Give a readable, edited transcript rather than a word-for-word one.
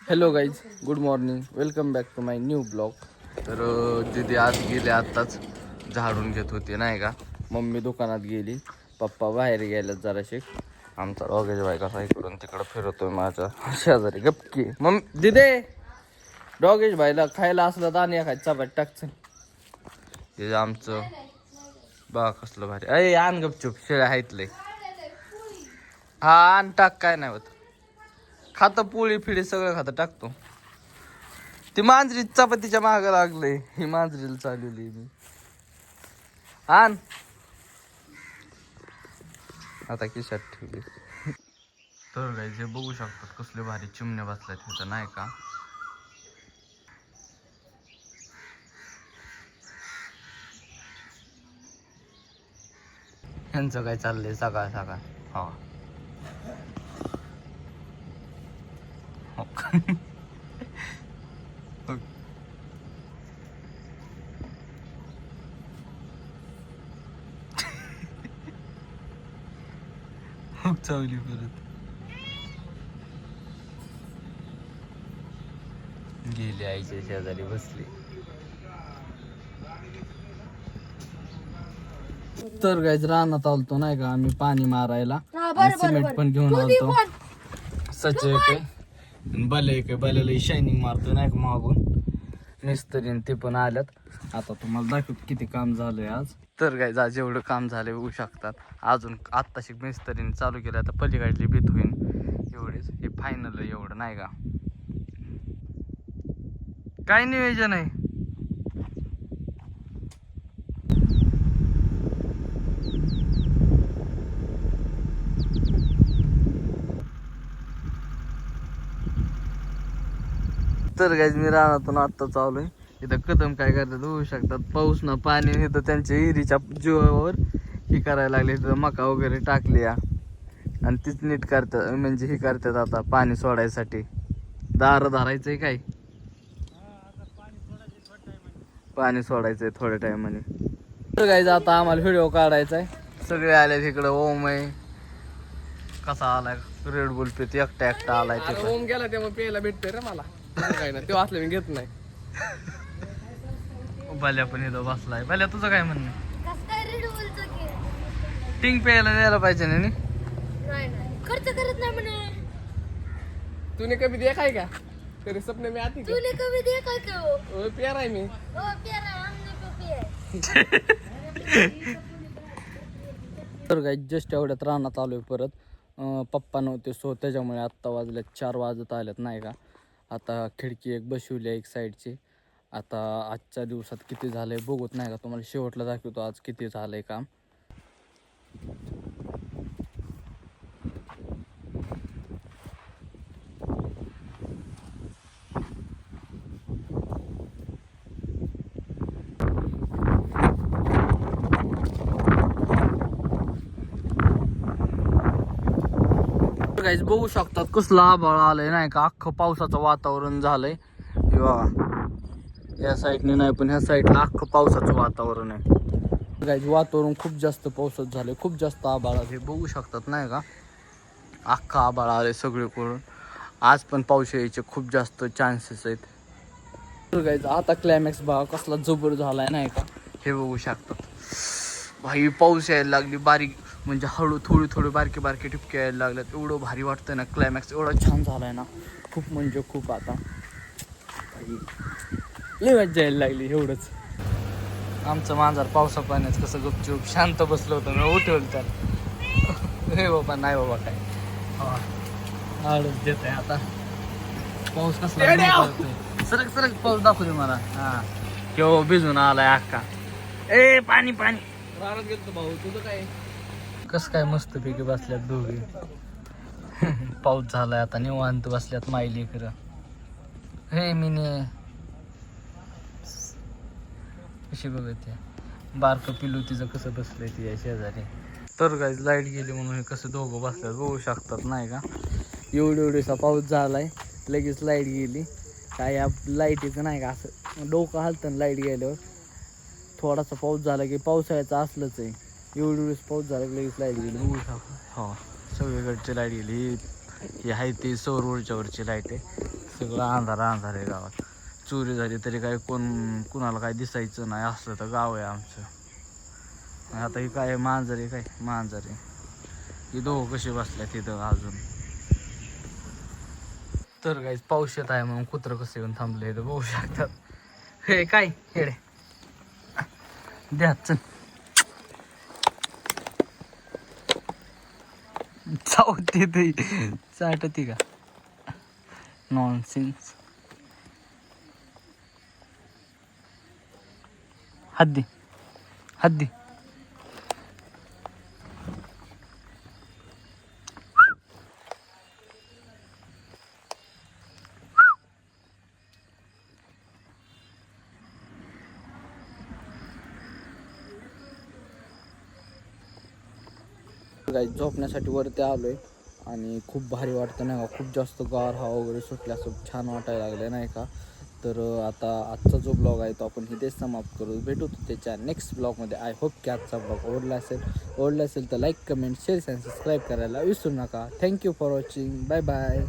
Hello guys, good morning, welcome back to my new blog. तर दीदी आज गेले, आत्ताच झाडून घेत होते नाही का. मम्मी दुकानात गेली, पप्पा बाहेर गेल्यात जराशे. आमचा रोगेश बाई कसा इकडून तिकडं फिरतोय माझ्या शेजारी. गपकी मम्मी दिदे, डॉगेश भाईला खायला असलं तर आणि एखादी चपाती टाकचं. हे आमचं बा कसलं भारी. अय आण गपचूप, शेळ्या आहेत लय. हा आण टाक, काय नाही होत. खातं पोळी फिडी सगळं खातं, टाकतो. ती मांजरी चपातीच्या माग लागलंय, ही मांजरीला चालवली मी. आण आता खिशात ठेवली. तर गाईज हे बघू शकतात कसले भारी चिमण्या बसल्यात तिथं नाही का. ह्यांचं काय चाललंय सकाळ सकाळ. हा चावली परत गेली, आईच्या शेजारी बसली. तर गाईज रानात आलतो नाही का आम्ही पाणी मारायला, सिमेंट पण घेऊन आलतो. सच एक बले एक बल्याला शायनिंग मारतो नाही का मागून. मिस्त्री ते पण आल्यात. आता तुम्हाला दाखवतो किती काम झालंय आज. तर गाईज आज एवढं काम झालंय बघू शकतात. अजून आत्ताशी मिस्त्रीने चालू केलं, आता पलीकडली भीत होईल एवढेच. हे फायनल एवढं नाही का. काय नियोजन आहे. तर गाईज मी रानातून आत्ता चालूय. इथं कदम काय करतात होऊ शकतात, पाऊस ना पाणी इथं त्यांच्या विहिरीच्या जीवावर ही करायला लागले. तिथं मका वगैरे टाकली आणि तीच नीट करतात, म्हणजे ही करतात आता पाणी सोडायसाठी. दार धरायचंय काय, पाणी सोडायचंय थोड्या टायमाने. तर गाईज आता आम्हाला व्हिडिओ काढायचा आहे. सगळे आले तिकडं. ओम आहे, कसा आलाय रेड बुल पित एकटा एकटा आलाय. ओम गेला तेव्हा प्यायला भेटतोय रे मला. काय ना ते वाचलं मी घेत नाही. बाल्या पण इथं बसलाय. बाल्या तुझं काय म्हणणं. टिंग प्यायला द्यायला पाहिजे ना. खर्च करत नाही म्हणे. तूने कभी देखा है क्या तेरे सपने में आती क्या? तूने कभी देखा क्या वो? वो प्यारा है मैं. ओ प्यारा हमने को पिया. तर काही जस्ट एवढ्यात रानात आलोय परत. पप्पा नव्हते सो त्याच्यामुळे आत्ता वाजले 4 वाजत आल्यात नाही का. आता खिडकी एक बसवली एक साईडची. आता आजच्या दिवसात किती झालंय बघूत नाही का, तुम्हाला शेवटला दाखवतो आज किती झालंय काम. गाईज बघू शकतात कसलं आभाळ आलंय नाही का. अख्खं पावसाचं वातावरण झालंय. या साईडने नाही पण ह्या साईडला अख्खं पावसाचं वातावरण आहे. गाईज वातावरण खूप जास्त पावसाचं झालंय, खूप जास्त आभाळ हे बघू शकतात नाही का. अख्खं आभाळ आलंय सगळीकडून. आज पण पाऊस यायचे खूप जास्त चान्सेस आहेत. तर गाईज आता क्लायमॅक्स बघा कसला जबर झालाय नाही का. हे बघू शकतात भाई, पाऊस यायला लागली बारीक, म्हणजे हळू थोडी थोडी बारकी बारकी टिपके यायला लागल्यात. एवढं भारी वाटतंय ना, क्लायमॅक्स एवढा छान झालाय ना, खूप म्हणजे खूप. आता लय मज्जा यायला लागली. एवढंच आमचं मांजर पावसा पाण्यात कसं गपचूप शांत बसलं होतं, मी उठवलं तर हे बाबा नाही बाबा काय आळस देत आहे. आता पाऊस कसला सरक सरक पाऊस दाखवू दे मला. हा केव्हा भिजून आलाय अक्का. ए पाणी पाणी. रानात गेलो भाऊ, तुझं काय? कसं काय मस्त पैकी बसल्यात दोघे. पाऊस झालाय आता निवांत बसल्यात मायली खरं. हे मिनी कशी बघत बारकं पिलू तिचं कसं बसलंय ती शेजारी. तर गाईज लाईट गेली म्हणून हे कसं दोघं बसल्यात बघू शकतात नाही का. एवढीसा पाऊस झालाय लगेच लाईट गेली. काय या लाईटीचं नाही का असं डोकं हलतं लाईट गेल्यावर. थोडासा पाऊस झाला की पावसाळ्याचं असलंच आहे. एवढी पाऊस झाला की लगेच लाईट गेली बघू शकतो. हो सगळीकडची लाईट गेली. ही आहे ती सौर ऊर्जावरची लाईट आहे. सगळं अंधार अंधार आहे गावात. चोरी झाली तरी काय कुणाला काय दिसायचं नाही. असलं तर गाव आहे आमचं. आणि आता ही काय मांजर आहे, काय मांजर आहे. ही दोघं कशी बसल्या तिथं अजून. तर काही पाऊस येत आहे म्हणून कुत्रं कसं येऊन थांबले तर बघू शकतात. हे काय हेडे द्या चल चावते ते चाटती का नॉनसेन्स. हद्दी हद्दी काही झोपण्यासाठी वरती आलोय आणि खूप भारी वाटतं नाही का. खूप जास्त गार हवा वगैरे सुटल्या असं छान वाटायला लागले नाही का. तर आता आजचा जो ब्लॉग आहे तो आपण इथेच समाप्त करू. भेटू त्याच्या नेक्स्ट ब्लॉगमध्ये. आय होप की आजचा ब्लॉग आवडला असेल तर लाईक कमेंट शेअर आणि सबस्क्राईब करायला विसरू नका. Thank you for watching. Bye bye.